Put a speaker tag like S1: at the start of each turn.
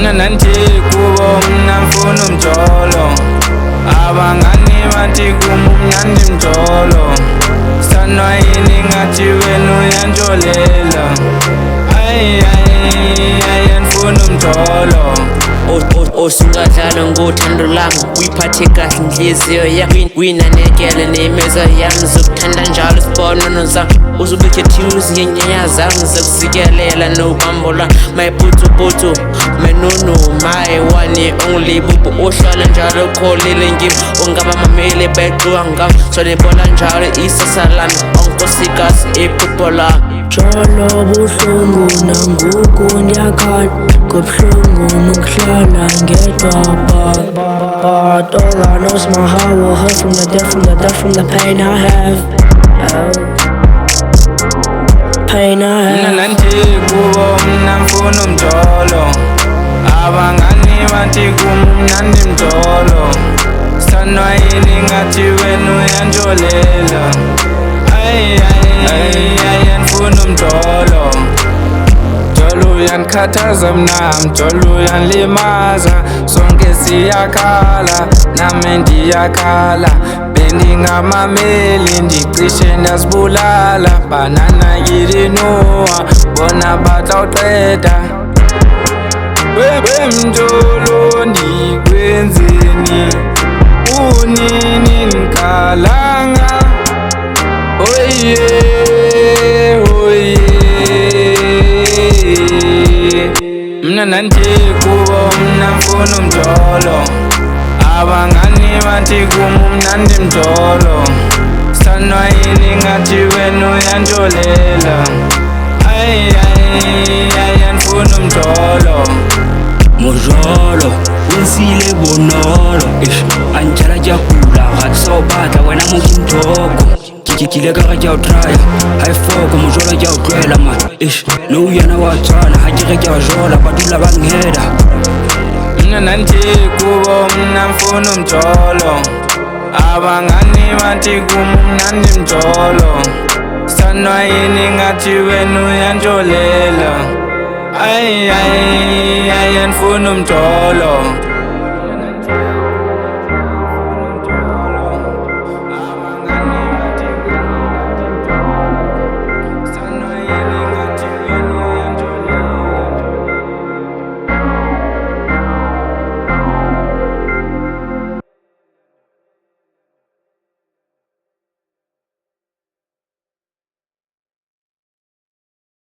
S1: Mna nanti kubo mna mfuna umjolo, abangani bathi kumu mnandi mjolo. Sanwa yini ngathi wena uyanjolela, ay mfuna umjolo.
S2: Osungadlala ngothando lami uyiphathe kahle inhliziyo yami, uyinanekele nemizwa yami, zokuthanda njalo isibonono zami. Uzubekhethiwe uzinyanya zami zokusikelela nobambo lwami. Mayiphuthu menunu mayiwani ongilibubu, ohlala njalo ukholile ngimi, ungabamameli beqhiwa ngami. Sonebola njalo isasa lami, onkosikazi iphupho lami.
S3: Njalo buhlungu nangoku ndiyakhala, kubuhlungu nokuhlala ngedwa, but all I know is my heart will hurt from the death, from the pain I have, pain I have.
S1: Mna nanti kubo mna mfuna umjolo, abangani bathi kumu mnandi mjolo. Sanwa yini ngathi wena uyanjolela, ay mfuna umjolo. Mjolo uyanikhathaza mna, mjolo uyanilimaza, sonke siyakhala nami ndiyakhala. Bendingamameli ndicishe ndazibulala, banana yilinoa bona batawuqeda. Wemjolo ndikwenzeni, unini nikhalanga, oye. Mna nanti kubo mna mfuna umjolo, abangani bathi kumu mnandi mjolo. Sanwa yini ngathi wena uyanjolela, ay mfuna umjolo.
S4: Mojolo unsile bonolo, anjala jakula gatso batla wena mokintoko. Kile ka ja try high foko mojolo ja utlwela man, no yana wa tswana ha ke ja jola ba dula ba ngeda.
S1: Mna nanti kubo mna mfuna umjolo, abangani bathi kumu mnandi mjolo. Sanwa yini ngathi wena uyanjolela, ay mfuna umjolo.